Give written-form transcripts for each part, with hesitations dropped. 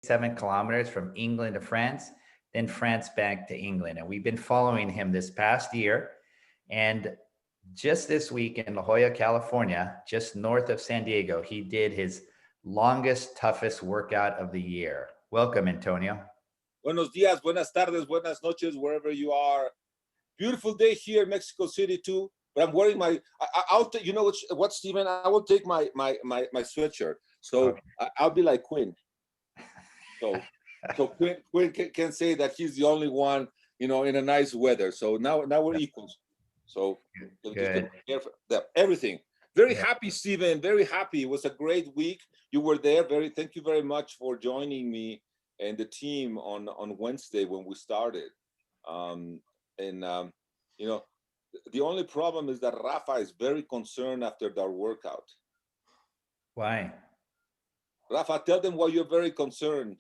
kilometers from England to France, then France back to England. And we've been following him this past year. And just this week in La Jolla, California, just north of San Diego, he did his longest, toughest workout of the year. Welcome, Antonio. Buenos días, buenas tardes, buenas noches, wherever you are. Beautiful day here in Mexico City too. But I'm wearing my. I'll you know what, Steven? I will take my sweatshirt. So okay. I'll be like Quinn. So Quinn can say that he's the only one, in a nice weather. So now we're equals. So good. Everything. Very happy, Steven. Very happy. It was a great week. You were there. Thank you very much for joining me and the team on Wednesday when we started. The only problem is that Rafa is very concerned after their workout. Why? Rafa, tell them why you're very concerned.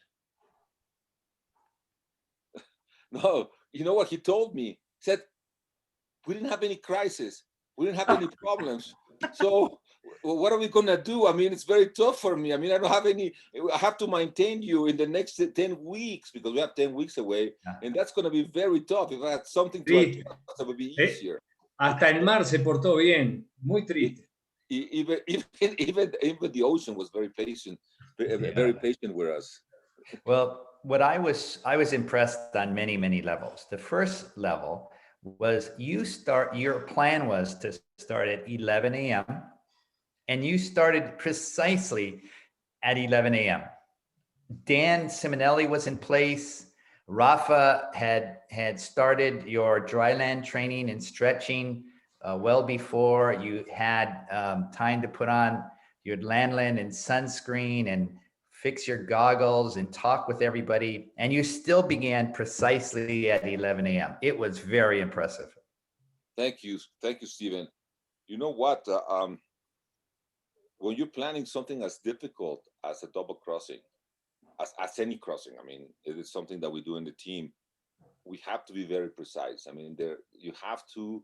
No, you know what he told me? He said, we didn't have any crisis. We didn't have any problems. So what are we going to do? I mean, it's very tough for me. I mean, I have to maintain you in the next 10 weeks because we have 10 weeks away. And that's going to be very tough. If I had something to adjust, it would be easier. Hasta el mar se portó bien. Muy triste. Even the ocean was very patient, very patient with us. Well, what I was impressed on many, many levels. The first level was your plan was to start at 11 a.m. and you started precisely at 11 a.m. Dan Simonelli was in place. Rafa had started your dryland training and stretching well before. You had time to put on your landland and sunscreen and fix your goggles and talk with everybody. And you still began precisely at 11 a.m. It was very impressive. Thank you, Steven. You know what? When you're planning something as difficult as a double crossing, as any crossing, I mean, it is something that we do in the team. We have to be very precise. I mean, you have to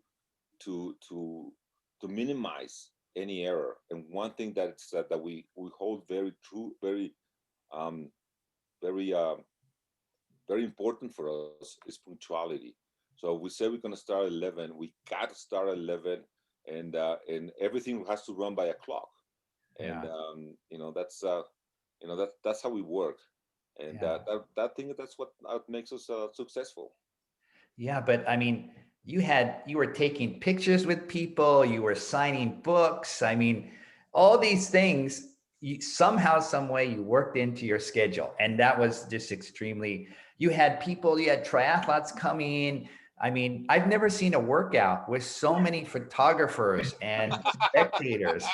minimize any error. And one thing that we hold very true, very important for us is punctuality. So we say we're going to start at 11. We got to start at 11, and everything has to run by a clock. And that's how we work. And that's what makes us successful. Yeah, but I mean, you were taking pictures with people, you were signing books. I mean, all these things, somehow, some way you worked into your schedule. And that was just you had triathletes coming. I mean, I've never seen a workout with so many photographers and spectators.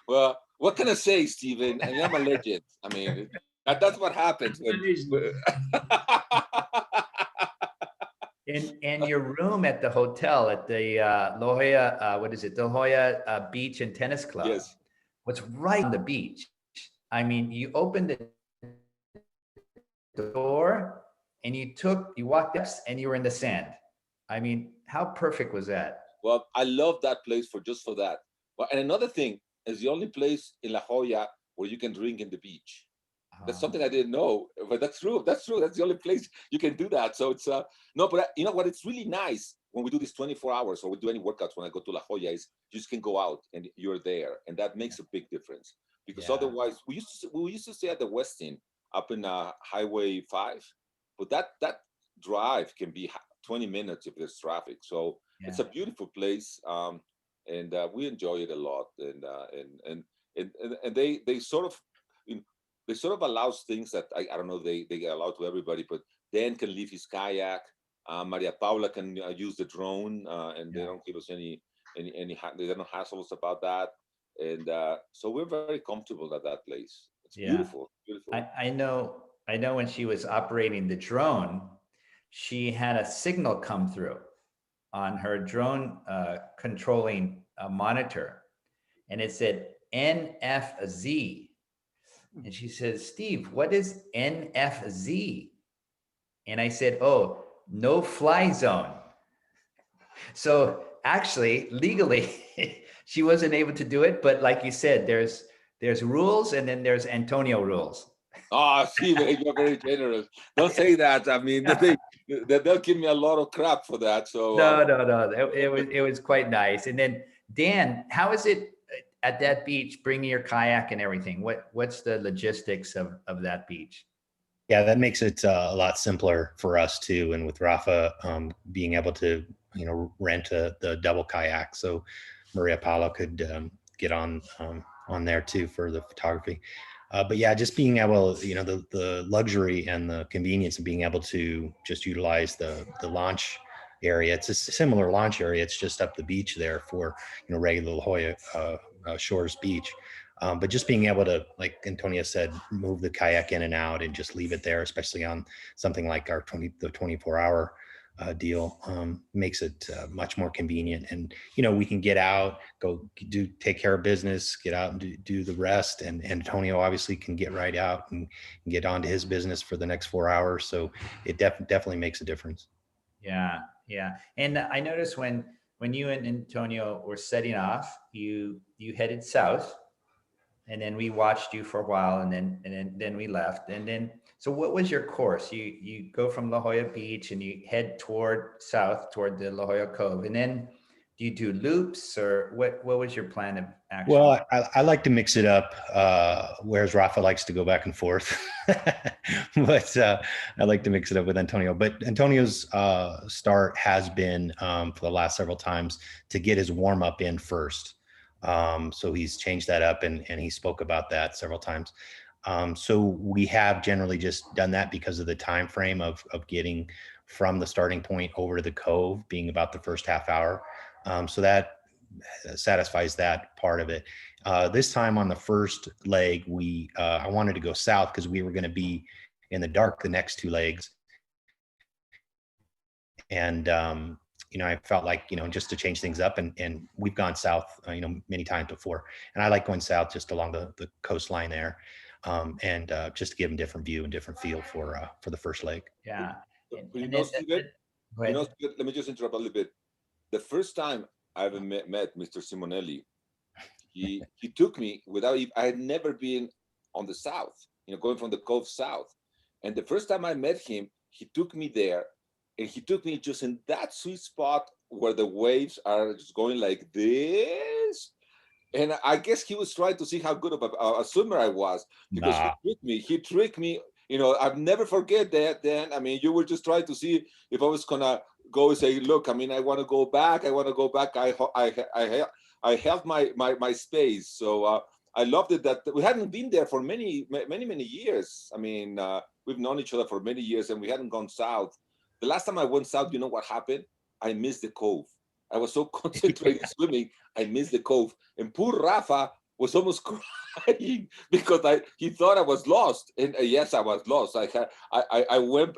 Well, what can I say, Steven? I mean, I'm a legend. I mean, that's what happens. In your room at the hotel at the La Jolla, La Jolla Beach and Tennis Club. Yes. Was right on the beach. I mean, you opened the door and you walked up and you were in the sand. I mean, how perfect was that? Well, I love that place for that. But and another thing is the only place in La Jolla where you can drink in the beach. That's something I didn't know, but that's true. That's true. That's the only place you can do that. So it's no, but you know what? It's really nice when we do this 24 hours or we do any workouts when I go to La Jolla is you just can go out and you're there, and that makes a big difference. Because otherwise, we used to stay at the Westin up in Highway 5, but that drive can be 20 minutes if there's traffic. So it's a beautiful place, and we enjoy it a lot. And they sort of. They sort of allows things that I don't know they allow to everybody, but Dan can leave his kayak, Maria Paula can use the drone, and they don't give us any they don't hassle us about that, and so we're very comfortable at that place. It's beautiful. I know when she was operating the drone, she had a signal come through on her drone controlling monitor, and it said NFZ. And she says, Steve, what is NFZ? And I said, oh, no fly zone. So actually, legally, she wasn't able to do it. But like you said, there's rules and then there's Antonio rules. Oh, see, man, you're very generous. Don't say that. I mean, they'll give me a lot of crap for that. So No. It was quite nice. And then Dan, how is it at that beach, bringing your kayak and everything? What's the logistics of that beach? Yeah, that makes it a lot simpler for us too. And with Rafa being able to, rent the double kayak, so Maria Paula could get on there too for the photography. But yeah, just being able, the luxury and the convenience of being able to just utilize the launch area. It's a similar launch area. It's just up the beach there for, regular La Jolla Shores Beach. But just being able to, like Antonio said, move the kayak in and out and just leave it there, especially on something like our 24-hour deal, makes it much more convenient. And, we can get out, take care of business, get out and do the rest. And Antonio obviously can get right out and get on to his business for the next 4 hours. So it definitely makes a difference. Yeah. And I noticed when you and Antonio were setting off, you headed south. And then we watched you for a while, and then we left. And then, so what was your course? You go from La Jolla Beach and you head south toward the La Jolla Cove. And then do you do loops, or what was your plan of action? Well, I like to mix it up, whereas Rafa likes to go back and forth. But I like to mix it up with Antonio. But Antonio's start has been, for the last several times, to get his warm up in first. So he's changed that up, and he spoke about that several times. So we have generally just done that because of the time frame of getting from the starting point over to the cove being about the first half hour. So that satisfies that part of it. This time on the first leg, I wanted to go south because we were going to be in the dark the next two legs. And I felt like, just to change things up, and we've gone south, many times before. And I like going south just along the coastline there, and just to give them different view and different feel for the first leg. Yeah. Steven, let me just interrupt a little bit. The first time I ever met Mr. Simonelli, he took me I had never been on the south, going from the Cove south. And the first time I met him, he took me there. And he took me just in that sweet spot where the waves are just going like this. And I guess he was trying to see how good of a swimmer I was, because he tricked me. I've never forget that. Then, I mean, you were just trying to see if I was gonna go and say, look, I mean, I want to go back. I held my space. So I loved it that we hadn't been there for many years. I mean, we've known each other for many years, and we hadn't gone south. The last time I went south, you know what happened? I missed the cove. I was so concentrated swimming, I missed the cove. And poor Rafa was almost crying because he thought I was lost. And yes, I was lost. I went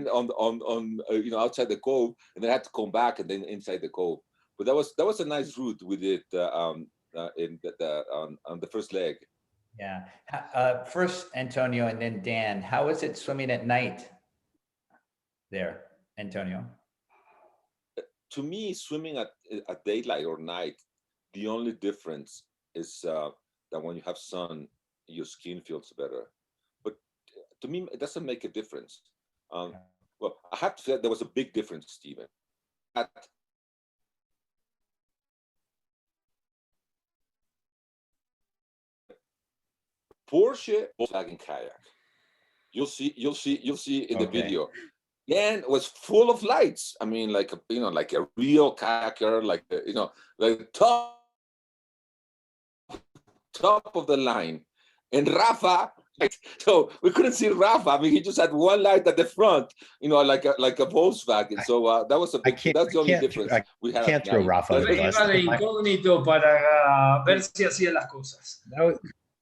on outside the cove, and then I had to come back and then inside the cove. But that was a nice route we did on the first leg. Yeah. First Antonio, and then Dan. How is it swimming at night there, Antonio? To me, swimming at daylight or night, the only difference is that when you have sun, your skin feels better. But to me, it doesn't make a difference. Well, I have to say there was a big difference, Stephen. At Porsche Volkswagen kayak, you'll see in the video. Dan was full of lights. I mean, like a real kayaker, like top of the line. And Rafa, so we couldn't see Rafa. I mean, he just had one light at the front, like a Volkswagen. So that's the only difference we had. I can't throw Rafa under the bus. Iba de incógnito para ver si hacía las cosas.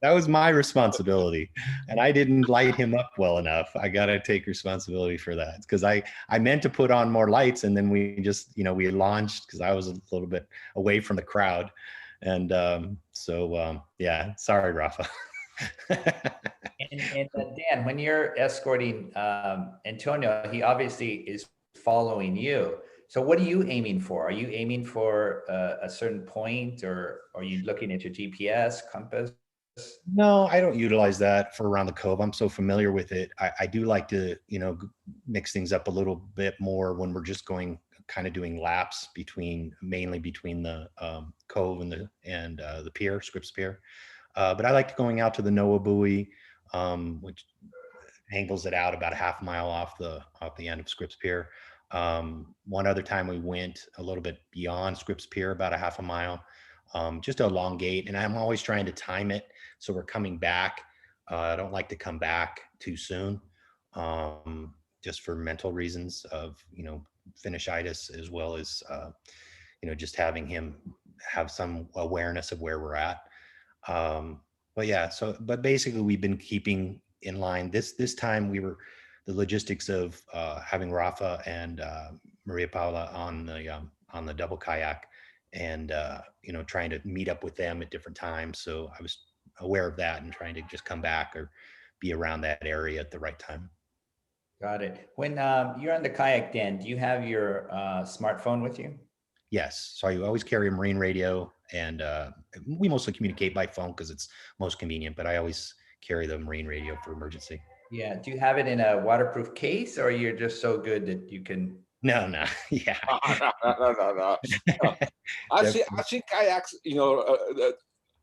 That was my responsibility, and I didn't light him up well enough. I got to take responsibility for that, because I meant to put on more lights, and then we just, we launched because I was a little bit away from the crowd. And yeah, sorry, Rafa. and Dan, when you're escorting Antonio, he obviously is following you. So what are you aiming for? Are you aiming for a certain point, or are you looking at your GPS compass? No, I don't utilize that for around the cove. I'm so familiar with it. I do like to, mix things up a little bit more when we're just going kind of doing laps mainly between the cove and the pier, Scripps Pier. But I like going out to the Noah buoy, which angles it out about a half mile off the end of Scripps Pier. One other time we went a little bit beyond Scripps Pier, about a half a mile, just to elongate. And I'm always trying to time it so we're coming back. I don't like to come back too soon, just for mental reasons of finishitis, as well as just having him have some awareness of where we're at. But yeah, but basically we've been keeping in line. This time the logistics of having Rafa and Maria Paula on the double kayak, and trying to meet up with them at different times. So I was aware of that and trying to just come back or be around that area at the right time. Got it. When you're on the kayak den, do you have your smartphone with you? Yes. So I always carry a marine radio, and we mostly communicate by phone because it's most convenient, but I always carry the marine radio for emergency. Yeah. Do you have it in a waterproof case, or you're just so good that you can? No. Yeah. No. I've seen kayaks,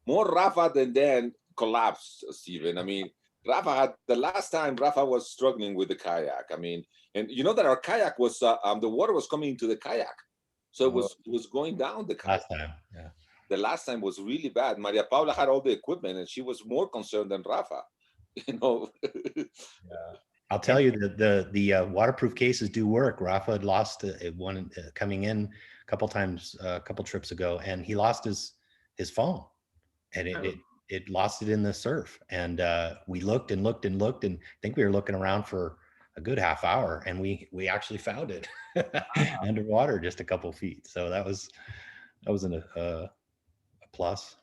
more Rafa than then collapsed, Stephen. I mean, the last time Rafa was struggling with the kayak. I mean, and you know that our kayak was, the water was coming into the kayak. So it was going down the kayak. Last time, yeah. The last time was really bad. Maria Paula had all the equipment and she was more concerned than Rafa, Yeah. I'll tell you that the waterproof cases do work. Rafa had lost one coming in a couple times, a couple trips ago, and he lost his phone, and it lost it in the surf. And we looked and looked and looked, and I think we were looking around for a good half hour, and we actually found it underwater just a couple feet. So that was a plus.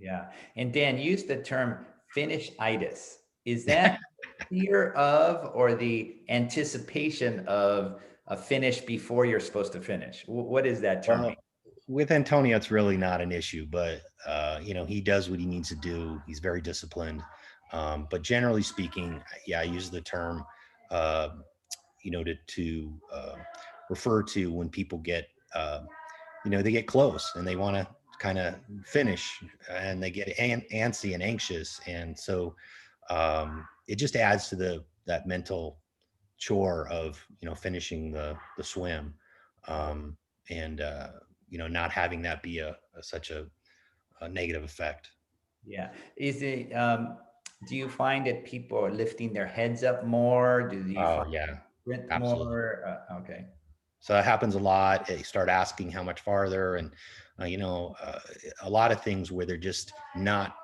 Yeah. And Dan used the term finishitis. Is that fear of, or the anticipation of a finish before you're supposed to finish? What is that term? With Antonio, it's really not an issue, but he does what he needs to do. He's very disciplined. But generally speaking, yeah, I use the term, to refer to when people get, they get close and they want to kind of finish, and they get antsy and anxious. And so it just adds to that mental chore of, finishing the swim, and not having that be such a negative effect. Yeah. Is it, do you find that people are lifting their heads up more? Do you find sprint more? Okay. So that happens a lot. They start asking how much farther, and a lot of things where they're just not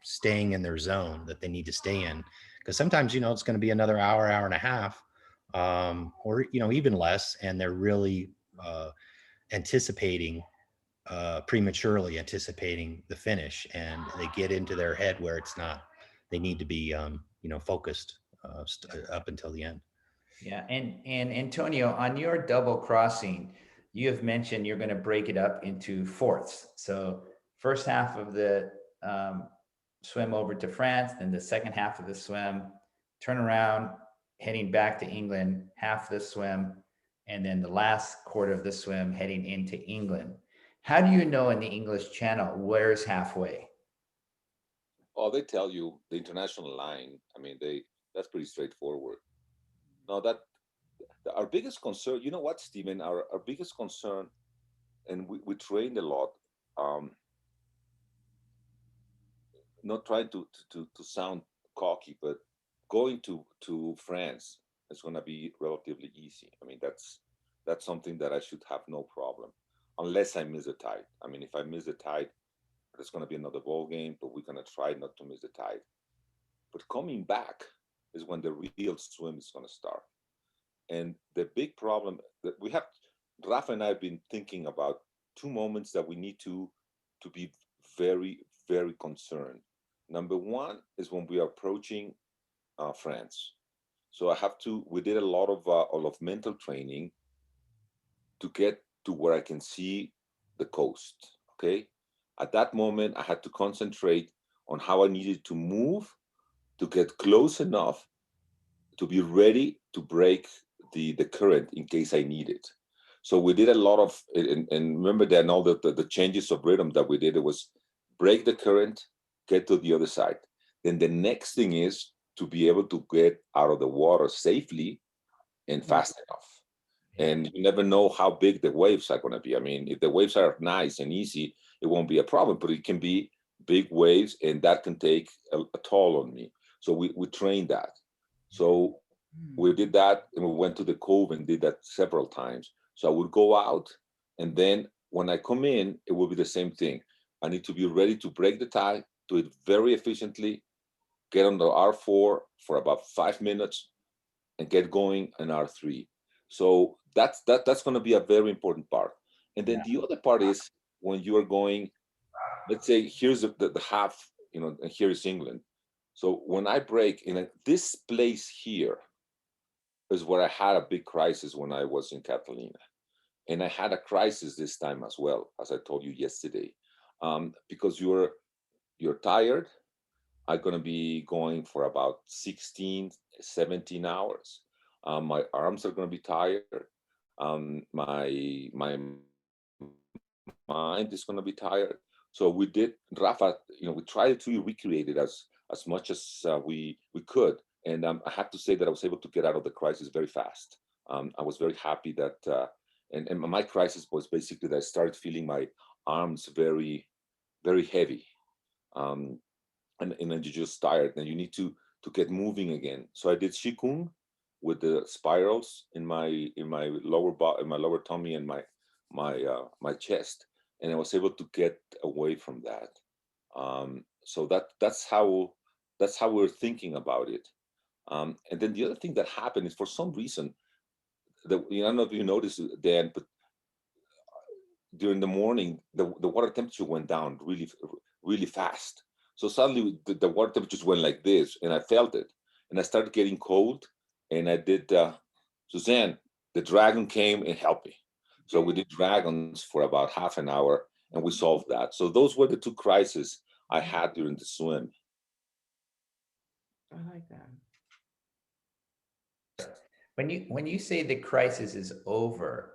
staying in their zone that they need to stay in, because sometimes it's going to be another hour and a half, or even less, and they're really prematurely anticipating the finish, and they get into their head where it's not. They need to be focused up until the end. Yeah. And Antonio, on your double crossing, you have mentioned you're going to break it up into fourths. So first half of the swim over to France, then the second half of the swim, turn around, heading back to England, half the swim, and then the last quarter of the swim heading into England. How do you know in the English Channel where's halfway? Oh, they tell you the international line. I mean, that's pretty straightforward. No, our biggest concern, you know what, Stephen, our biggest concern, and we trained a lot, not trying to sound cocky, but going to France is going to be relatively easy. I mean, that's something that I should have no problem, unless I miss the tide. I mean, if I miss the tide, it's going to be another ball game, but we're going to try not to miss the tide. But coming back is when the real swim is going to start. And the big problem that we have, Rafa and I have been thinking about two moments that we need to be very, very concerned. Number one is when we are approaching France. So we did a lot of mental training to get to where I can see the coast, okay? At that moment, I had to concentrate on how I needed to move to get close enough to be ready to break the current in case I need it. So we did a lot of, and remember that all the changes of rhythm that we did, it was break the current, get to the other side. Then the next thing is to be able to get out of the water safely and fast enough. And you never know how big the waves are going to be. I mean, if the waves are nice and easy, it won't be a problem, but it can be big waves, and that can take a toll on me. So we trained that. So we did that, and we went to the cove and did that several times. So I would go out, and then when I come in, it will be the same thing. I need to be ready to break the tie, do it very efficiently, get on the R4 for about 5 minutes, and get going in R3. So that's going to be a very important part. And then the other part is when you are going, let's say here's the half, you know, and here is England. So when I break in this place here is where I had a big crisis when I was in Catalina. And I had a crisis this time as well, as I told you yesterday, because you're tired. I'm going to be going for about 16, 17 hours. My arms are going to be tired. My mind is going to be tired. So we did, Rafa, you know, we tried to recreate it as much as we could. And I have to say that I was able to get out of the crisis very fast. I was very happy that, and my crisis was basically that I started feeling my arms very, very heavy. And then you're just tired, and you need to get moving again. So I did 𝐶𝐭𝐞 with the spirals in my lower tummy and my chest, and I was able to get away from that. So that's how we're thinking about it. And then the other thing that happened is, for some reason, I don't know if you noticed, Dan, but during the morning, the water temperature went down really, really fast. So suddenly the water temperatures went like this, and I felt it, and I started getting cold, and I did, Suzanne, the dragon came and helped me. So we did dragons for about half an hour, and we solved that. So those were the two crises I had during the swim. I like that. When you say the crisis is over,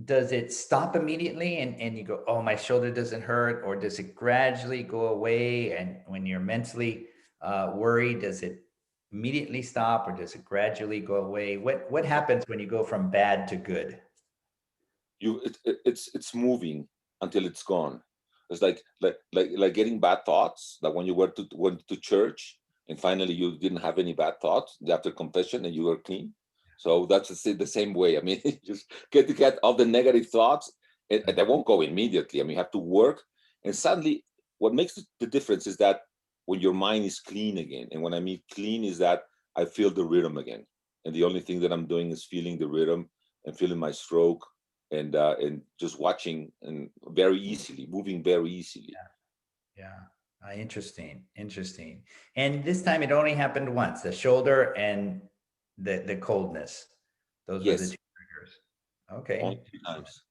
does it stop immediately and you go, oh, my shoulder doesn't hurt? Or does it gradually go away? And when you're mentally worried, does it immediately stop, or does it gradually go away? What happens when you go from bad to good? It's moving until it's gone. It's like getting bad thoughts, like when you went to church and finally you didn't have any bad thoughts after confession and you were clean. So that's the same way. I mean, just get all the negative thoughts, and they won't go immediately. I mean, you have to work, and suddenly what makes the difference is that when your mind is clean again. And when I mean clean is that I feel the rhythm again. And the only thing that I'm doing is feeling the rhythm and feeling my stroke, and just watching, and very easily, moving very easily. Yeah. Interesting. And this time it only happened once, the shoulder and the coldness. Those were the two triggers. Okay. Only 2 times.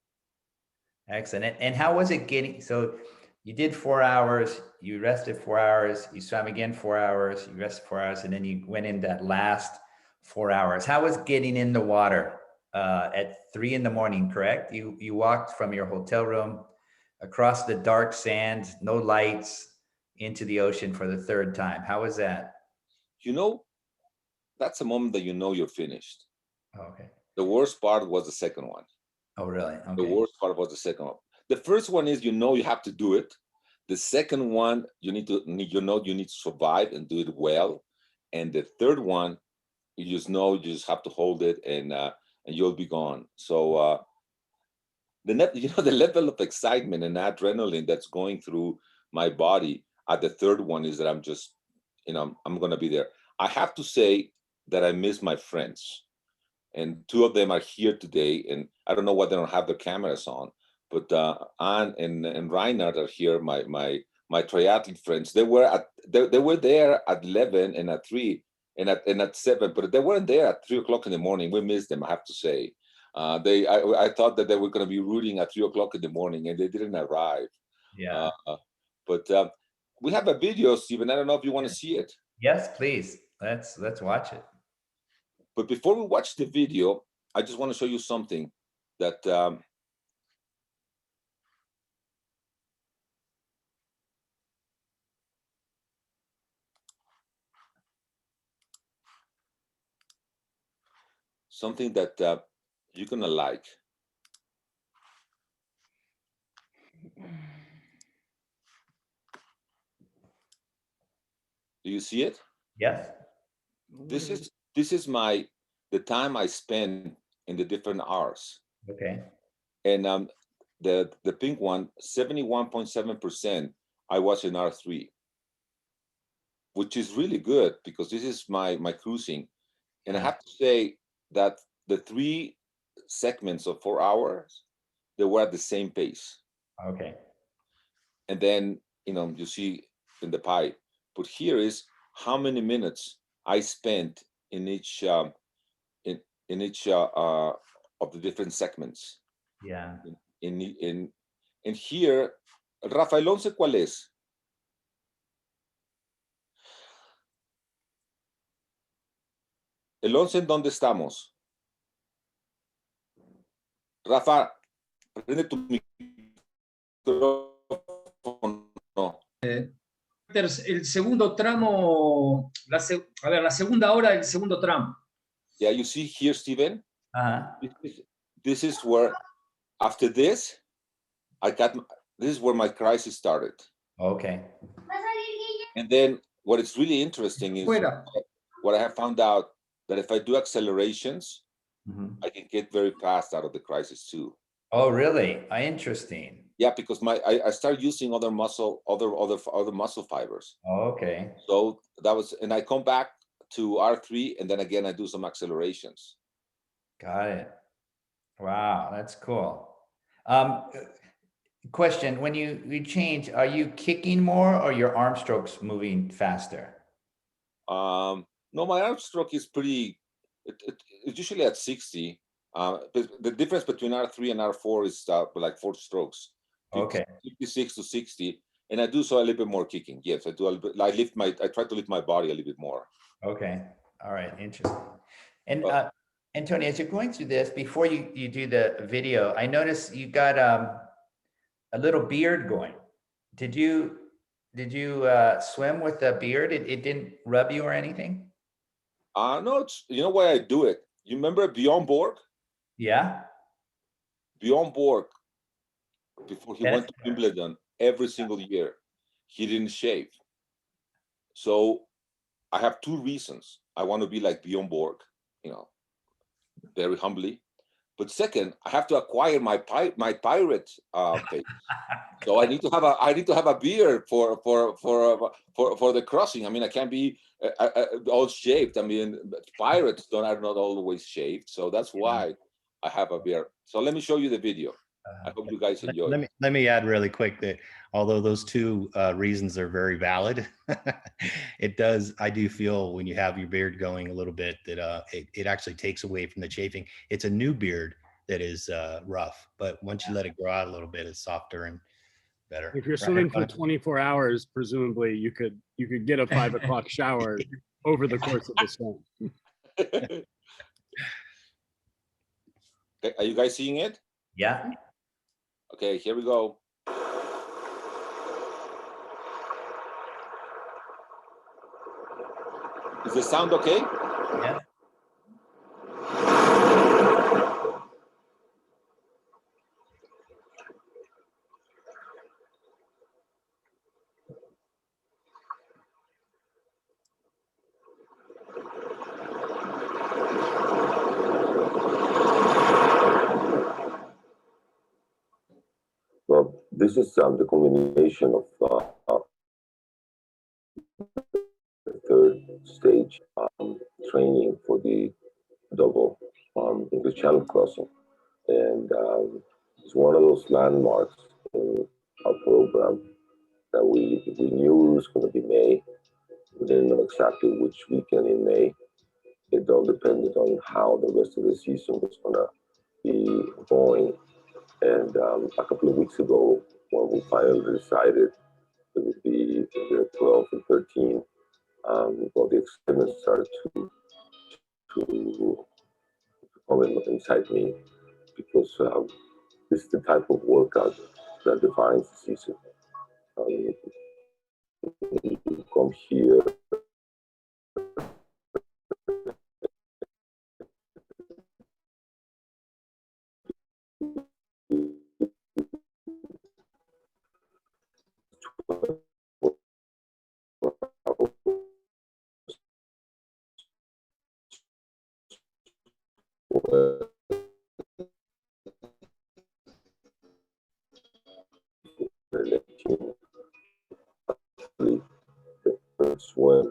Excellent. And how was it getting, so you did 4 hours, you rested 4 hours, you swam again 4 hours, you rested 4 hours, and then you went in that last 4 hours. How was getting in the water at 3 in the morning, correct? You walked from your hotel room across the dark sand, no lights, into the ocean for the 3rd time. How was that? You know, that's a moment that you know you're finished. Oh, okay. The worst part was the second one. Oh, really? Okay. The worst part was the second one. The first one is, you know, you have to do it. The second one, you need to survive and do it well. And the third one, you just know you just have to hold it, and you'll be gone. So the level of excitement and adrenaline that's going through my body at the third one is that I'm just, I'm going to be there. I have to say that I miss my friends, and 2 of them are here today, and I don't know why they don't have their cameras on, but Anne and Reinhard are here, my triathlete friends. They were there at 11 and at 3 and at 7, but they weren't there at 3 o'clock in the morning. We missed them, I have to say. I thought that they were going to be rooting at 3 o'clock in the morning, and they didn't arrive. Yeah. But we have a video, Steven. I don't know if you want to see it. Yes, please. Let's watch it. But before we watch the video, I just want to show you something that you're gonna like. Do you see it? Yes. This is the time I spend in the different hours. Okay. And the pink one, 71.7%, I was in R3, which is really good because this is my cruising. And I have to say that the 3 segments of 4 hours, they were at the same pace. Okay. And then, you see in the pie, but here is how many minutes I spent in each of the different segments. Yeah. And here, Rafa, el 11 ¿cuál es? El 11 ¿en dónde estamos? Rafa, prende tu micrófono. El segundo tramo, la segunda hora del segundo tramo. Yeah, you see here, Steven? Uh-huh. This is where, after this, this is where my crisis started. Okay. And then what is really interesting is what I have found out, that if I do accelerations, I can get very fast out of the crisis too. Oh, really? Interesting. Yeah, because I start using other muscle fibers. Oh, okay. So that was, and I come back to R3, and then again I do some accelerations. Got it. Wow, that's cool. Question: when you change, are you kicking more or your arm strokes moving faster? No, my arm stroke is pretty. It's usually at 60. The difference between R3 and R4 is like 4 strokes. Okay. 56 to 60, and I do so a little bit more kicking. Yes, I do a little bit. I try to lift my body a little bit more. Okay. All right. Interesting. And Antonio, as you're going through this, before you do the video, I noticed you got a little beard going. Did you swim with the beard? It didn't rub you or anything? No, you know why I do it. You remember Bjorn Borg? Yeah. Bjorn Borg, before he went to Wimbledon, every single year, he didn't shave. So I have 2 reasons. I want to be like Bjorn Borg, very humbly. But second, I have to acquire my pirate face. So I need to have a beard for the crossing. I mean, I can't be all shaved. I mean, pirates are not always shaved, so that's why I have a beard. So let me show you the video. I hope you guys enjoy. Let me add really quick that although those 2 reasons are very valid, I do feel when you have your beard going a little bit that it actually takes away from the chafing. It's a new beard that is rough, but once you let it grow out a little bit, it's softer and better. If you're swimming for 24 hours, presumably you could get a 5 o'clock shower over the course of the swim. Okay, are you guys seeing it? Yeah. Okay, here we go. Is the sound okay? Yeah. Well, this is the culmination of the 3rd stage training for the double English Channel crossing, and it's one of those landmarks in our program that we knew it was going to be May. We didn't know exactly which weekend in May. It all depended on how the rest of the season was going to be going. And a couple of weeks ago, when we finally decided it would be the 12 and 13, well, the excitement started to come inside me, because this is the type of workout that defines the season. You come here, swim,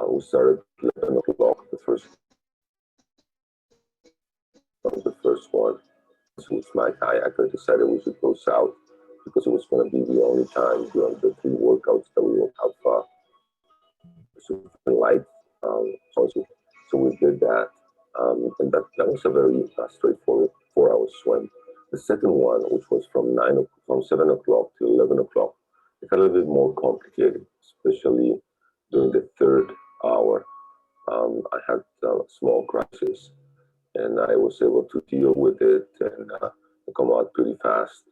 we started at 11 o'clock, the first one. So with my kayaker decided we should go south, because it was going to be the only time during the 3 workouts that we will have super light. So we did that, and that was a very straightforward 4-hour swim. The second one, which was from 7 o'clock to 11 o'clock, it got a little bit more complicated, especially during the 3rd hour. I had a small crisis, and I was able to deal with it and come out pretty fast.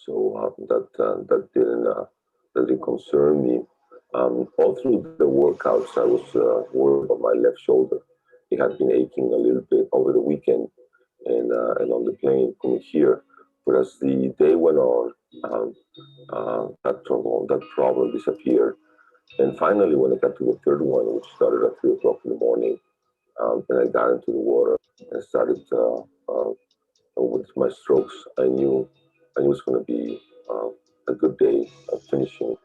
So that didn't concern me. All through the workouts, I was worried about my left shoulder. It had been aching a little bit over the weekend, and on the plane coming here. But as the day went on, that problem disappeared. And finally, when I got to the 3rd one, which started at 3 o'clock in the morning, and I got into the water and started with my strokes, I knew it was going to be a good day of finishing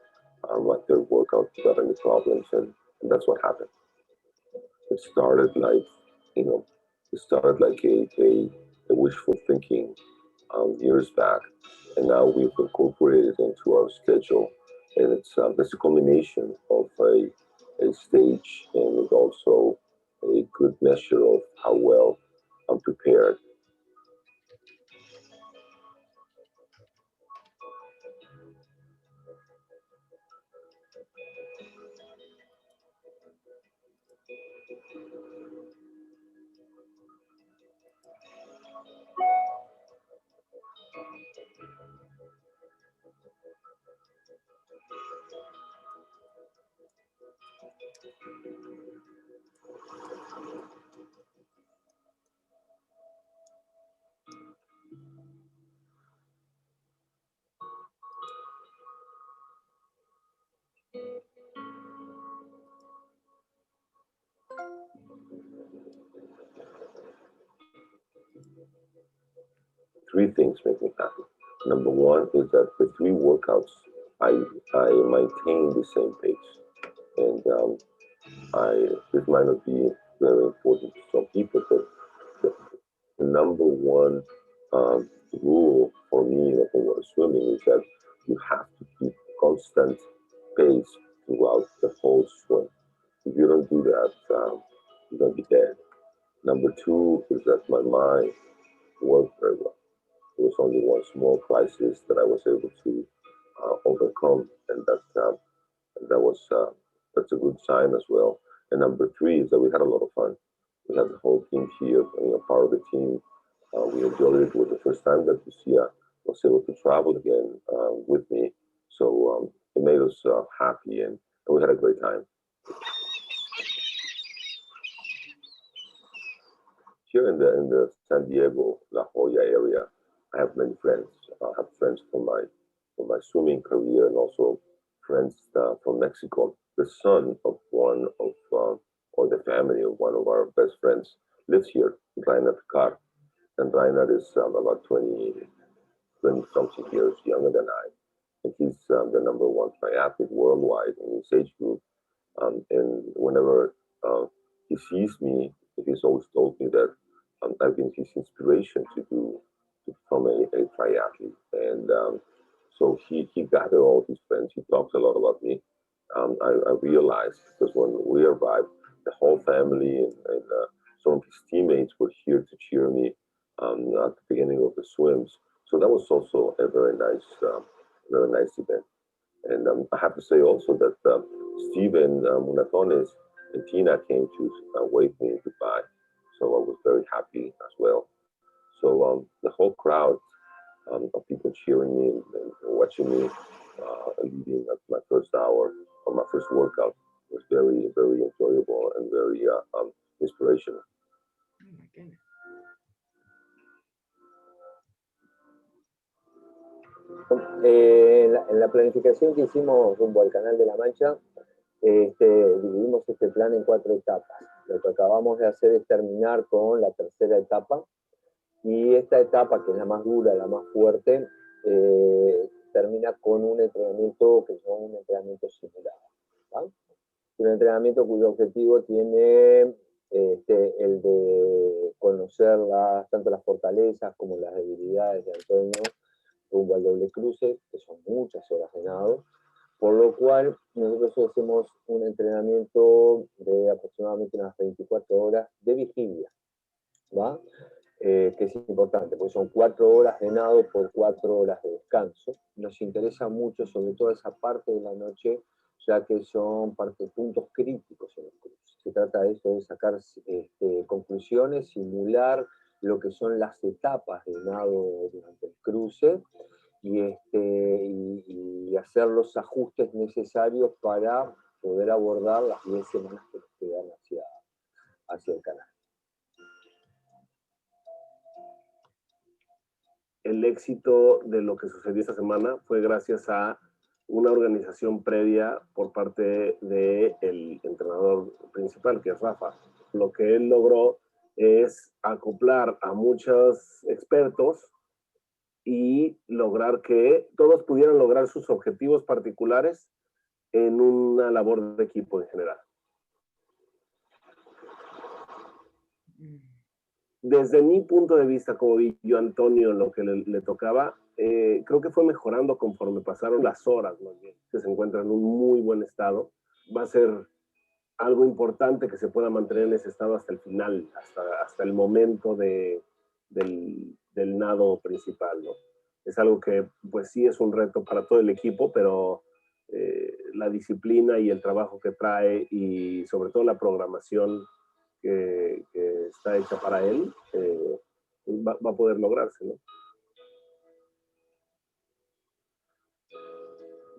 my 3rd workout without any problems, and that's what happened. It started like, a wishful thinking years back, and now we've incorporated it into our schedule, and it's a combination of a stage and also a good measure of how well I'm prepared. Three things make me happy. Number one is that the 3 workouts, I maintain the same pace. And this might not be very important to some people, but the number one rule for me when swimming is that you have to keep constant pace throughout the whole swim. If you don't do that, you're going to be dead. Number 2 is that my mind worked very well. It was only one small crisis that I was able to overcome, and that's a good sign as well. And number 3 is that we had a lot of fun. We had the whole team here, part of the team. We enjoyed it. It was the first time that Lucia was able to travel again with me, so it made us happy, and we had a great time. Here in the San Diego, La Jolla area, I have many friends. I have friends from my swimming career, and also friends from Mexico. The son of or the family of one of our best friends lives here, Rainer Carr. And Rainer is about 20-something years younger than I. And he's the number 1 triathlete worldwide in his age group. And whenever he sees me, he's always told me that I've been his inspiration to become a triathlete. And so he gathered all his friends. He talks a lot about me. I realized, because when we arrived, the whole family and some of his teammates were here to cheer me at the beginning of the swims. So that was also a very nice event. And I have to say also that Steven Munatones and Tina came to wave me goodbye. So I was very happy as well. So the whole crowd of people cheering me and watching me leading at my first hour or my first workout was very, very enjoyable and very inspirational. En la planificación que hicimos rumbo al Canal de la Mancha, dividimos este plan en 4 etapas. Lo que acabamos de hacer es terminar con la tercera etapa, y esta etapa, que es la más dura, la más fuerte, termina con un entrenamiento que es un entrenamiento simulado, ¿vale? Un entrenamiento cuyo objetivo tiene el de conocer tanto las fortalezas como las debilidades de Antonio rumbo al doble cruce, que son muchas horas de nado, por lo cual nosotros hacemos un entrenamiento de aproximadamente unas 24 horas de vigilia, ¿va? Que es importante, porque son 4 horas de nado por 4 horas de descanso. Nos interesa mucho sobre todo esa parte de la noche, ya que son puntos críticos en el cruce. Se trata de esto, de sacar conclusiones, simular lo que son las etapas de nado durante el cruce y hacer los ajustes necesarios para poder abordar las 10 semanas que nos quedan hacia el canal. El éxito de lo que sucedió esta semana fue gracias a una organización previa por parte del entrenador principal, que es Rafa. Lo que él logró es acoplar a muchos expertos y lograr que todos pudieran lograr sus objetivos particulares en una labor de equipo en general. Desde mi punto de vista, como vi yo a Antonio lo que le tocaba, creo que fue mejorando conforme pasaron las horas, más bien, que se encuentra en un muy buen estado. Va a ser algo importante que se pueda mantener en ese estado hasta el final, hasta el momento del nado principal, ¿no? Es algo que, pues sí, es un reto para todo el equipo, pero la disciplina y el trabajo que trae y sobre todo la programación que está hecha para él, va a poder lograrse, ¿no?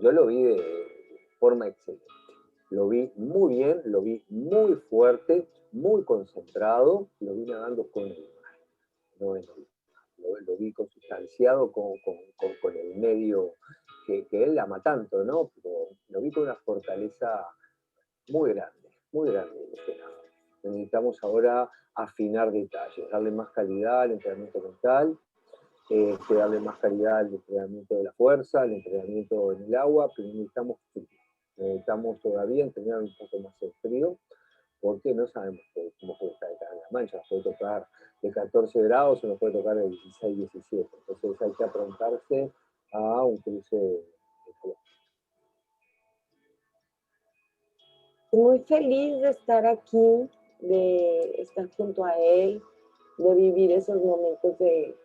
Yo lo vi de forma excelente. Lo vi muy bien, lo vi muy fuerte, muy concentrado, lo vi nadando con el mar. No es lo vi consustanciado con el medio que él ama tanto, ¿no? Pero lo vi con una fortaleza muy grande en este lado. Necesitamos ahora afinar detalles, darle más calidad al entrenamiento mental, darle más calidad al entrenamiento de la fuerza, al entrenamiento en el agua, pero necesitamos frío. Necesitamos todavía entrenar un poco más el frío, porque no sabemos cómo puede estar en la Mancha. Nos puede tocar de 14 grados o nos puede tocar de 16, 17. Entonces hay que aprontarse a un cruce de calor. Muy feliz de estar aquí, de estar junto a él, de vivir esos momentos de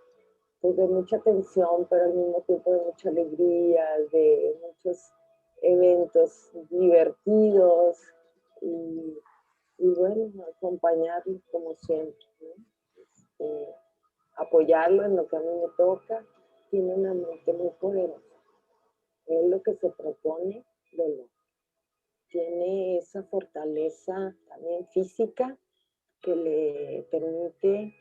mucha tensión, pero al mismo tiempo de mucha alegría, de muchos eventos divertidos y bueno, acompañarlo como siempre, ¿no? Apoyarlo en lo que a mí me toca. Tiene una mente muy poderosa. Él lo que se propone, lo logra. Tiene esa fortaleza también física que le permite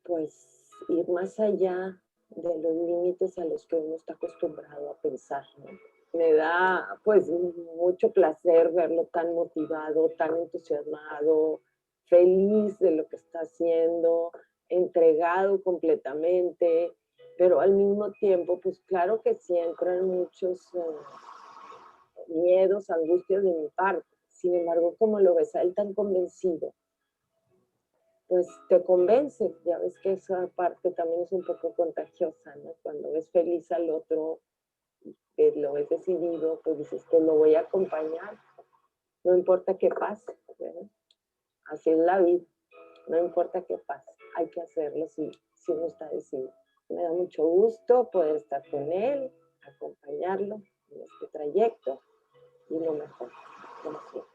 pues ir más allá de los límites a los que uno está acostumbrado a pensar, ¿no? Me da pues mucho placer verlo tan motivado, tan entusiasmado, feliz de lo que está haciendo, entregado completamente, pero al mismo tiempo pues claro que sí entran muchos miedos, angustias de mi parte. Sin embargo, como lo ves a él tan convencido, pues te convence. Ya ves que esa parte también es un poco contagiosa, ¿no? Cuando ves feliz al otro, lo ves decidido, pues dices que lo voy a acompañar, no importa qué pase, ¿verdad? Así es la vida, no importa qué pase, hay que hacerlo si uno está decidido. Me da mucho gusto poder estar con él, acompañarlo en este trayecto y lo mejor, como siempre.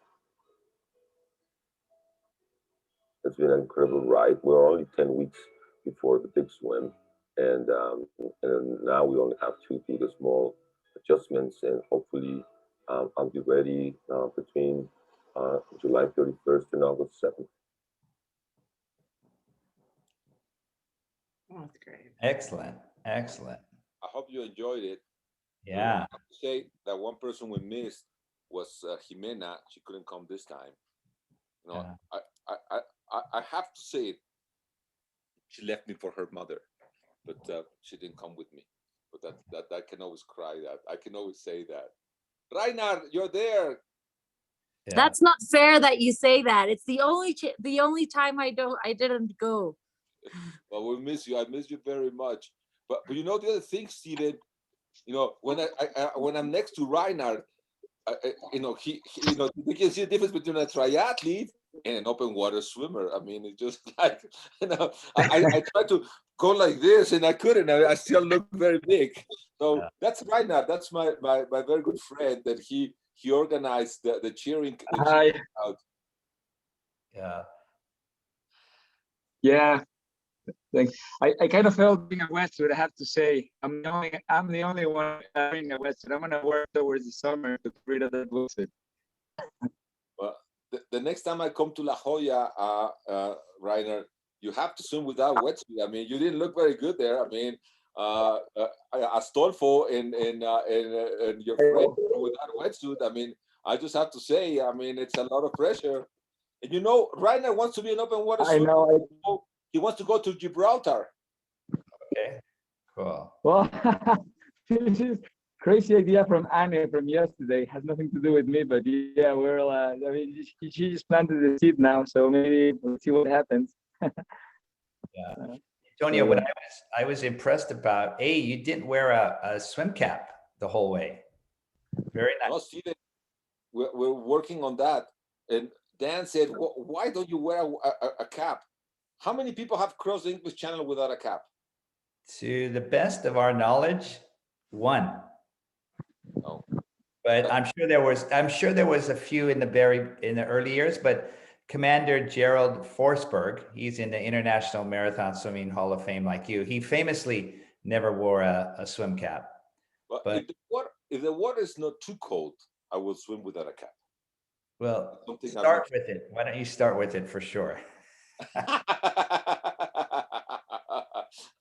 It's been an incredible ride. We're only 10 weeks before the big swim, and now we only have to do the small adjustments, and hopefully I'll be ready between July 31st and August 7th. Oh, that's great. Excellent. Excellent. I hope you enjoyed it. Yeah. I have to say that one person we missed was Jimena. She couldn't come this time. You know, Yeah. I have to say it. She left me for her mother, but she didn't come with me. But that I can always cry that. I can always say that. Reinhard, you're there. Yeah. That's not fair that you say that. It's the only time I didn't go. Well, we miss you. I miss you very much. But you know the other thing, Steven. You know, when I'm next to Reinhard, you know, we can see the difference between a triathlete and an open water swimmer. I mean, it's just like, you know, I tried to go like this and I couldn't. I still look very big. So yeah. That's Reinhard. That's my very good friend that he organized the cheering. Out. Yeah. Yeah. Thanks. I kind of felt being a wetsuit, I have to say. I'm the only one wearing a wetsuit. I'm gonna work towards the summer to get rid of that wetsuit. Well, the next time I come to La Jolla, Reiner, you have to swim without wetsuit. I mean, you didn't look very good there. I mean, Astolfo and your friend without a wetsuit. I mean, I just have to say, I mean, it's a lot of pressure. And you know, Reiner wants to be an open water swimmer. I know. He wants to go to Gibraltar. Okay, cool. Well, this is crazy idea from Anne from yesterday. Has nothing to do with me, but yeah, we're. I mean, she just planted the seed now, so maybe we'll see what happens. Yeah, Antonio, what I was impressed about, you didn't wear a swim cap the whole way. Very nice. No, Steven, we're working on that. And Dan said, why don't you wear a cap? How many people have crossed the English Channel without a cap? To the best of our knowledge, one. Oh. But I'm sure there was a few in the early years, but Commander Gerald Forsberg, he's in the International Marathon Swimming Hall of Fame like you. He famously never wore a swim cap. But if the water is not too cold, I will swim without a cap. Well, start with it. Why don't you start with it for sure?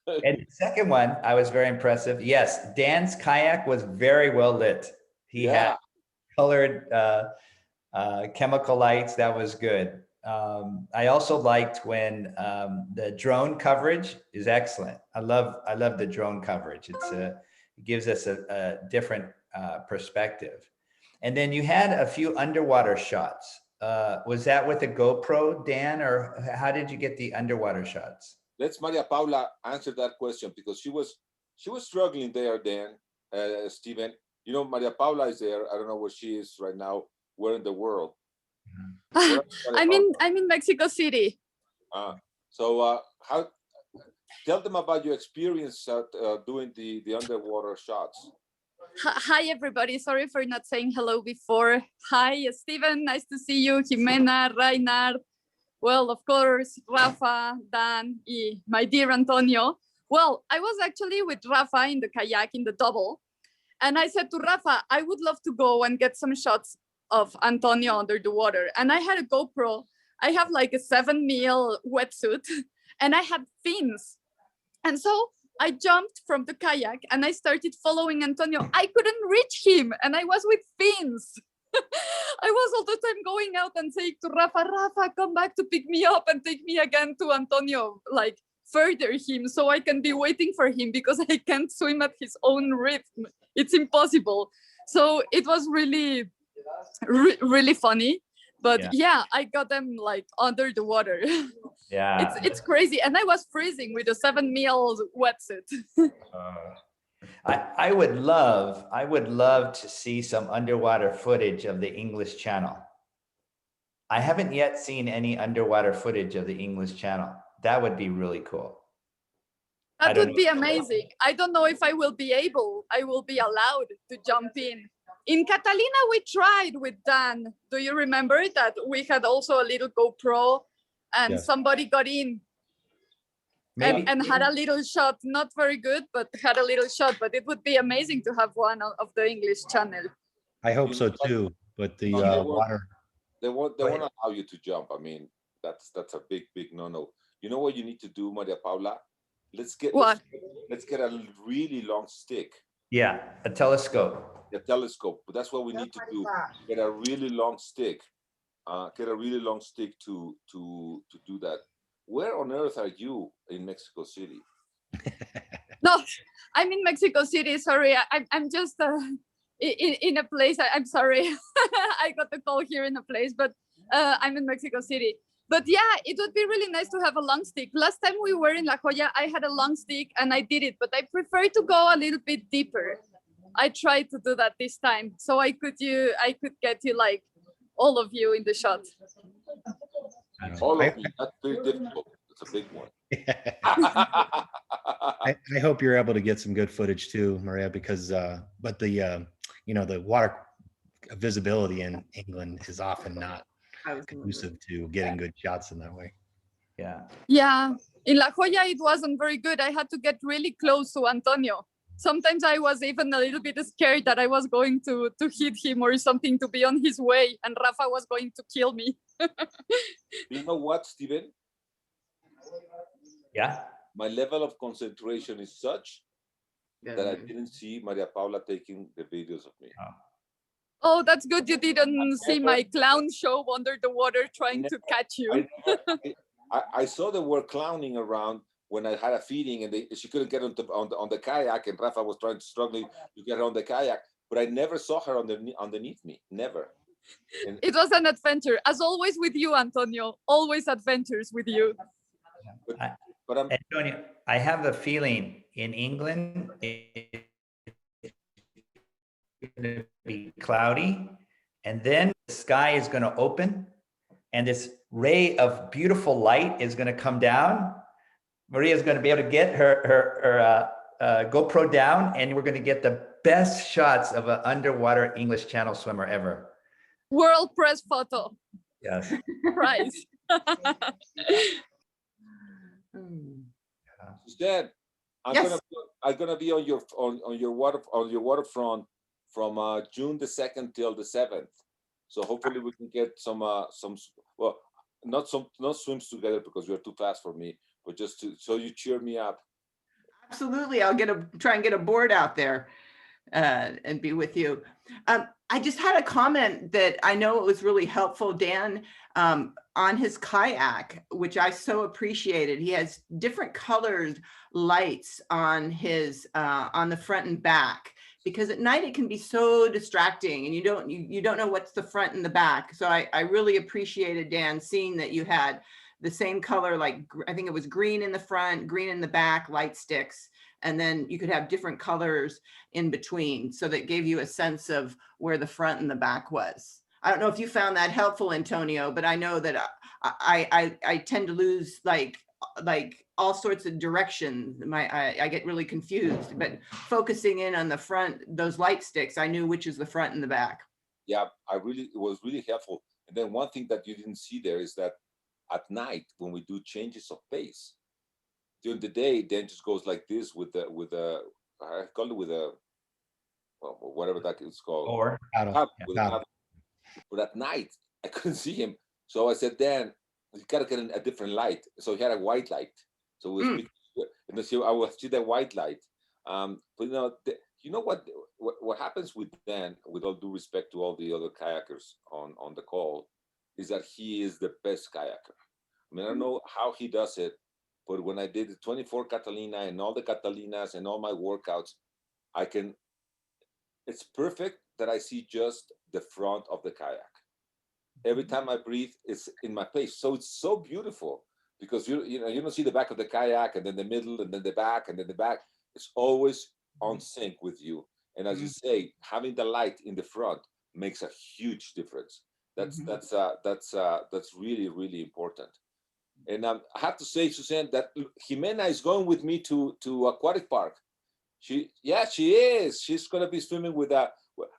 And the second one, I was very impressive. Yes, Dan's kayak was very well lit. He had colored chemical lights. That was good. I also liked when the drone coverage is excellent. I love the drone coverage. It gives us a different perspective. And then you had a few underwater shots. Was that with a GoPro, Dan, or how did you get the underwater shots? Let's Maria Paula answer that question because she was struggling there, Dan, Steven. You know, Maria Paula is there. I don't know where she is right now. Where in the world? I'm in Mexico City. So tell them about your experience doing the underwater shots. Hi, everybody. Sorry for not saying hello before. Hi, Steven. Nice to see you. Jimena, Reinhard. Well, of course, Rafa, Dan, my dear Antonio. Well, I was actually with Rafa in the kayak in the double. And I said to Rafa, I would love to go and get some shots of Antonio under the water. And I had a GoPro. I have like a 7 mil wetsuit and I had fins. And so I jumped from the kayak and I started following Antonio. I couldn't reach him and I was with fins. I was all the time going out and saying to Rafa, come back to pick me up and take me again to Antonio, like further him so I can be waiting for him because I can't swim at his own rhythm. It's impossible. So it was really, really funny. But yeah, I got them like under the water. Yeah. It's crazy. And I was freezing with a 7 meal wetsuit. I would love to see some underwater footage of the English Channel. I haven't yet seen any underwater footage of the English Channel. That would be really cool. That would be amazing. I don't know if I will be allowed to jump in. In Catalina, we tried with Dan. Do you remember that we had also a little GoPro and somebody got in and had a little shot, not very good, but had a little shot. But it would be amazing to have one of the English Channel. I hope so too, but the water. They won't allow you to jump. I mean, that's a big no-no. You know what you need to do, Maria Paula? Let's get a really long stick. Yeah, a telescope. A telescope. But that's what we need to do. Get a really long stick. Get a really long stick to do that. Where on earth are you in Mexico City? No, I'm in Mexico City. Sorry, I'm just in a place. I'm sorry. I got the call here in a place, but I'm in Mexico City. But yeah, it would be really nice to have a long stick. Last time we were in La Jolla, I had a long stick and I did it, but I prefer to go a little bit deeper. I tried to do that this time, so I could get you like all of you in the shot. All of you. That's very difficult. It's a big one. I hope you're able to get some good footage too, Maria, because but the the water visibility in England is often not conducive to getting good shots in that way. Yeah, in La Jolla it wasn't very good. I had to get really close to Antonio. Sometimes I was even a little bit scared that I was going to hit him or something, to be on his way, and Rafa was going to kill me. You know what, Steven? Yeah. My level of concentration is such that I didn't see Maria Paula taking the videos of me. Oh, that's good. You didn't see my clown show under the water trying to catch you. I saw they were clowning around when I had a feeding, and she couldn't get on the kayak, and Rafa was struggling to get her on the kayak, but I never saw her underneath me. Never. And it was an adventure, as always with you, Antonio. Always adventures with you. But Antonio, I have the feeling in England it's going to be cloudy, and then the sky is going to open, and this ray of beautiful light is going to come down. Maria is going to be able to get her GoPro down, and we're going to get the best shots of an underwater English Channel swimmer ever. World press photo. Yes. Prize. Suzanne, I'm gonna be on your waterfront from June the 2nd till the 7th. So hopefully we can get some well, not swims together because you're too fast for me, but just so you cheer me up. Absolutely, I'll try and get a board out there and be with you. I just had a comment that I know it was really helpful, Dan, on his kayak, which I so appreciated. He has different colored lights on his on the front and back, because at night it can be so distracting and you don't know what's the front and the back. So I really appreciated, Dan, seeing that you had the same color, like I think it was green in the front, green in the back, light sticks, and then you could have different colors in between. So that gave you a sense of where the front and the back was. I don't know if you found that helpful, Antonio, but I know that I tend to lose like all sorts of directions. I get really confused, but focusing in on the front, those light sticks, I knew which is the front and the back. Yeah, it was really helpful. And then one thing that you didn't see there is that at night, when we do changes of pace, during the day, Dan just goes like this with a I call it with a, well, whatever that is called. Or but at night, I couldn't see him. So I said, Dan, you gotta get a different light. So he had a white light. So we and I will see the white light. But you know what happens with Dan, with all due respect to all the other kayakers on the call, is that he is the best kayaker. I mean, I don't know how he does it, but when I did the 24 Catalina and all the Catalinas and all my workouts, it's perfect that I see just the front of the kayak. every time I breathe, it's in my face. So it's so beautiful because you don't see the back of the kayak and then the middle and then the back and then the back. It's always on sync with you. And as you say, having the light in the front makes a huge difference. That's really, really important. And I have to say, Suzanne, that Jimena is going with me to aquatic park. She is. She's going to be swimming with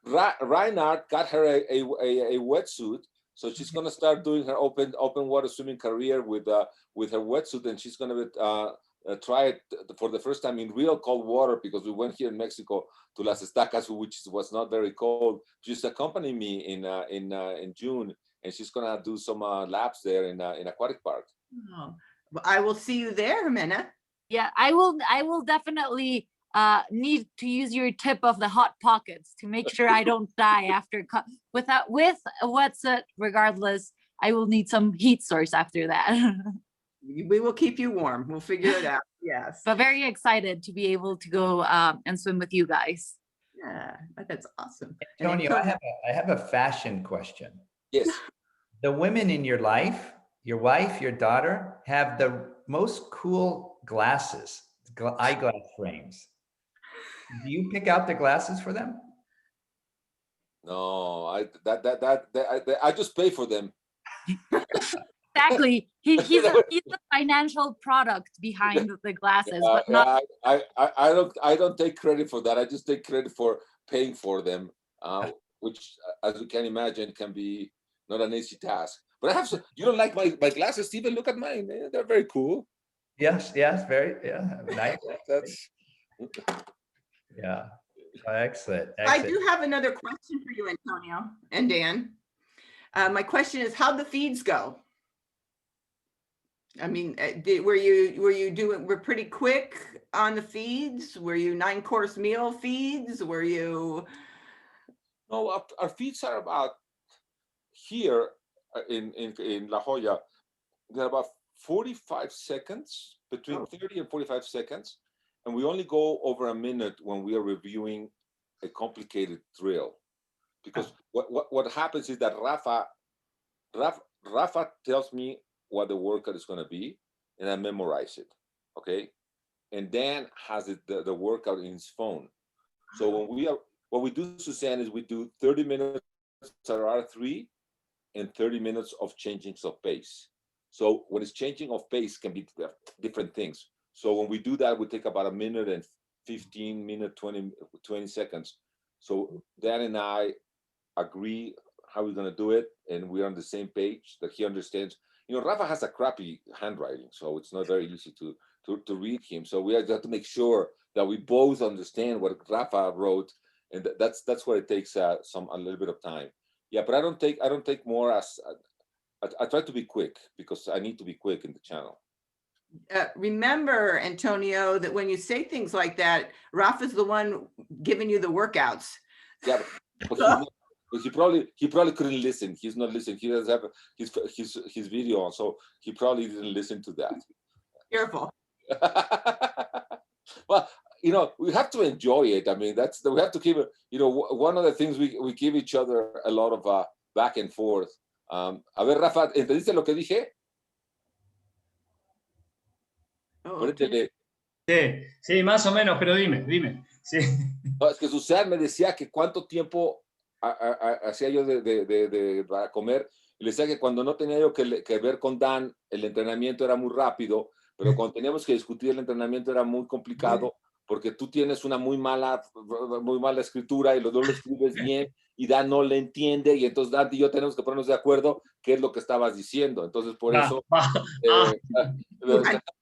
Reinhard got her a wetsuit, so she's going to start doing her open water swimming career with her wetsuit, and she's going to try it for the first time in real cold water, because we went here in Mexico to Las Estacas, which was not very cold. She's accompanying me in June, and she's going to do some laps there in aquatic park. Oh, well, I will see you there, Jimena. Yeah, I will definitely need to use your tip of the hot pockets to make sure I don't die after with a wetsuit. Regardless, I will need some heat source after that. We will keep you warm. We'll figure it out. Yes. But very excited to be able to go and swim with you guys. Yeah, that's awesome. Antonio, I have a fashion question. Yes. The women in your life, your wife, your daughter, have the most cool glasses, eyeglass frames. Do you pick out the glasses for them? No, I just pay for them. Exactly. He's the financial product behind the glasses, but not. I don't take credit for that. I just take credit for paying for them, which, as you can imagine, can be not an easy task. But I have some. You don't like my glasses, Steven? Look at mine. They're very cool. Yes, very nice. That's. Yeah, excellent. I do have another question for you, Antonio and Dan. My question is, how'd the feeds go? I mean, were pretty quick on the feeds? Were you 9-course meal feeds? Were you? No, our feeds are about here in La Jolla. They're about 45 seconds, between 30 and 45 seconds. And we only go over a minute when we are reviewing a complicated drill. Because what happens is that Rafa tells me what the workout is going to be, and I memorize it, okay? And Dan has the workout in his phone. So what we do, Suzanne, is we do 30 minutes at R3 and 30 minutes of changing of pace. So when it's changing of pace can be different things. So when we do that, we take about a minute and 20 seconds. So Dan and I agree how we're going to do it, and we're on the same page, that he understands. You know, Rafa has a crappy handwriting, so it's not very easy to read him. So we have to make sure that we both understand what Rafa wrote, and that's where it takes a little bit of time. Yeah, but I don't take more as I try to be quick, because I need to be quick in the channel. Remember, Antonio, that when you say things like that, Rafa's the one giving you the workouts. Yeah, but he probably couldn't listen. He's not listening. He doesn't have his video on, so he probably didn't listen to that. Careful. Well, you know, we have to enjoy it. I mean, we have to keep it. You know, one of the things we give each other a lot of back and forth. A ver, Rafa, ¿entendiste lo que dije? Oh, sí, más o menos, pero dime. Sí. No, es que Susan me decía que cuánto tiempo hacía yo para comer, y le decía que cuando no tenía yo que ver con Dan, el entrenamiento era muy rápido, pero cuando teníamos que discutir el entrenamiento era muy complicado, porque tú tienes una muy mala escritura y los dos lo escribes bien, y Dan no le entiende, y entonces Dan y yo tenemos que ponernos de acuerdo qué es lo que estabas diciendo. Entonces, por eso, el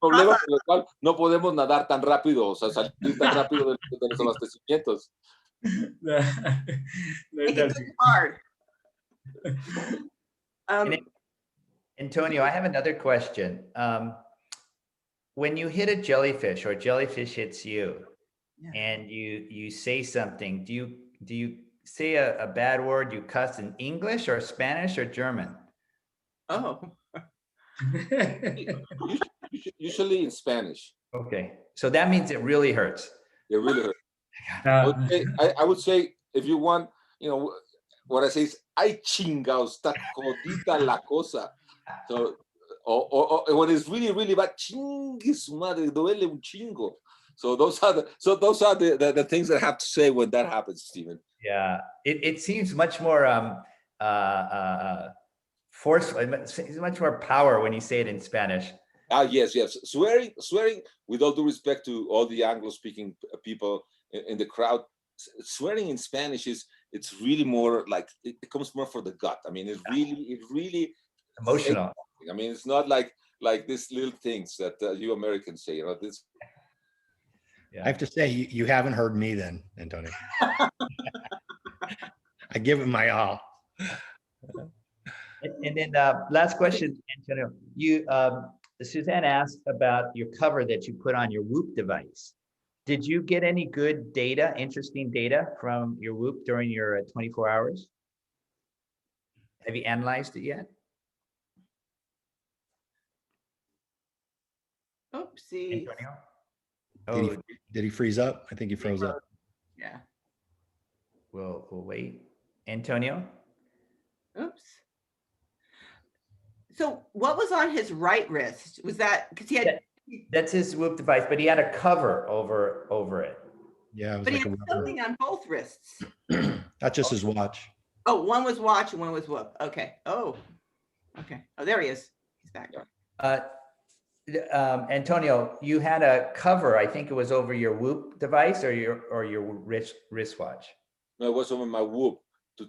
problema por el cual no podemos nadar tan rápido, o sea, salir tan rápido de los abastecimientos. Antonio, I have another question. When you hit a jellyfish or jellyfish hits you, and you say something, do you say a bad word, you cuss in English or Spanish or German? Oh. Usually in Spanish. Okay, so that means it really hurts. It really hurts. I would say, if you want, you know, what I say is, ay chingao, está jodida la cosa. So, or when it's really, really bad, chingue su madre, duele un chingo. So those are the things that I have to say when that happens, Stephen. Yeah, it seems much more forceful, much more power when you say it in Spanish. Ah, yes. Swearing, with all due respect to all the Anglo-speaking people in the crowd, swearing in Spanish it's really more like, it comes more for the gut. I mean, it really emotional. I mean, it's not like these little things that you Americans say, you know, this. Yeah. I have to say, you haven't heard me then, Antonio. I give it my all. And then last question, Antonio, Suzanne asked about your cover that you put on your WOOP device. Did you get any good data, interesting data from your WOOP during your 24 hours? Have you analyzed it yet? Oopsie. Antonio? Did he freeze up? I think he froze up. Yeah. We'll wait. Antonio? Oops. So what was on his right wrist? Was that because he had? That's his WOOP device, but he had a cover over it. Yeah, it was but like he had something on both wrists. That's just his watch. Oh, one was watch and one was WOOP. Okay. Oh, okay. Oh, there he is. He's back. Antonio, you had a cover. I think it was over your WOOP device or your wristwatch. No, it was over my WOOP to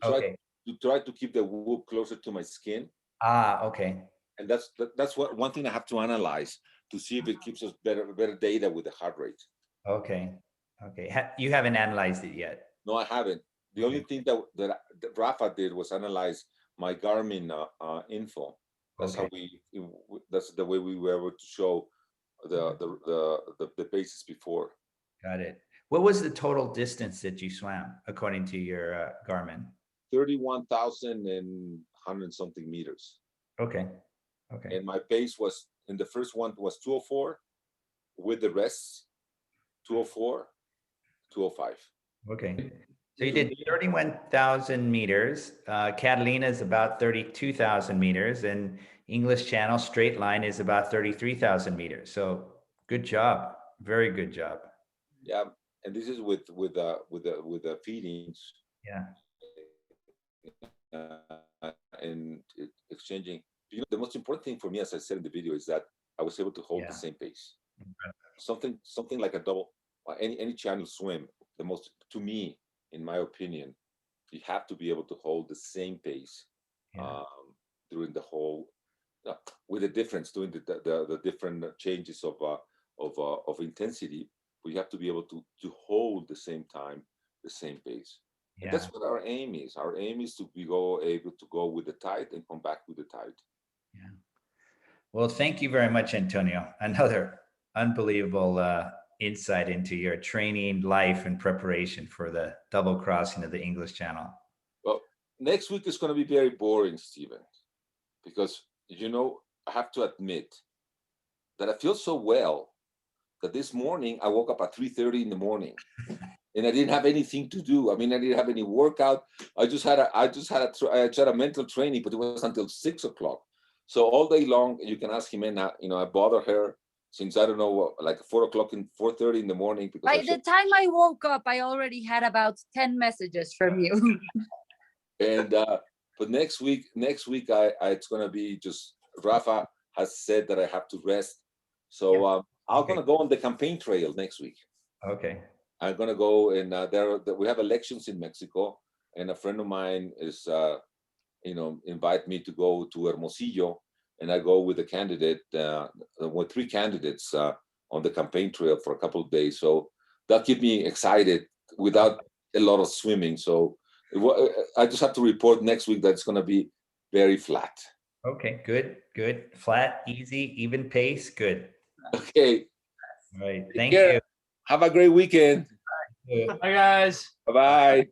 try to keep the WOOP closer to my skin. Ah, okay. And that's one thing I have to analyze to see if it gives us better data with the heart rate. Okay. You haven't analyzed it yet. No, I haven't. The only thing that Rafa did was analyze my Garmin info. That's how that's the way we were able to show the paces before. Got it. What was the total distance that you swam according to your Garmin? 31,100 something meters. Okay. And my pace was, in the first one was 204, with the rests 204, 205. Okay. So you did 31,000 meters. Catalina is about 32,000 meters, and English Channel straight line is about 33,000 meters. So good job, very good job. Yeah, and this is with the feedings. Yeah. And exchanging. You know, the most important thing for me, as I said in the video, is that I was able to hold the same pace. Something like a double, any channel swim. The most, to me, in my opinion, you have to be able to hold the same pace during the whole, with the difference, doing the different changes of intensity. We have to be able to hold the same time, the same pace. And that's what our aim is. Our aim is to be able to go with the tide and come back with the tide. Yeah. Well, thank you very much, Antonio. Another unbelievable insight into your training, life, and preparation for the double crossing of the English Channel. Well, next week is going to be very boring, Stephen, because, you know, I have to admit that I feel so well that this morning I woke up at 3:30 in the morning. And I didn't have anything to do. I mean, I didn't have any workout. I just had a mental training, but it was until 6 o'clock. So all day long, you can ask Jimena, you know, I bother her since, I don't know, like 4:30 in the morning. By the time I woke up, I already had about 10 messages from you. And, but next week, it's going to be just, Rafa has said that I have to rest. So I'm going to go on the campaign trail next week. Okay. I'm gonna go, and we have elections in Mexico, and a friend of mine is, invite me to go to Hermosillo, and I go with a candidate, with 3 candidates on the campaign trail for a couple of days. So that keep me excited without a lot of swimming. So I just have to report next week that it's gonna be very flat. Okay, good, flat, easy, even pace, good. Okay. All right, thank you. Have a great weekend. Bye, guys. Bye-bye.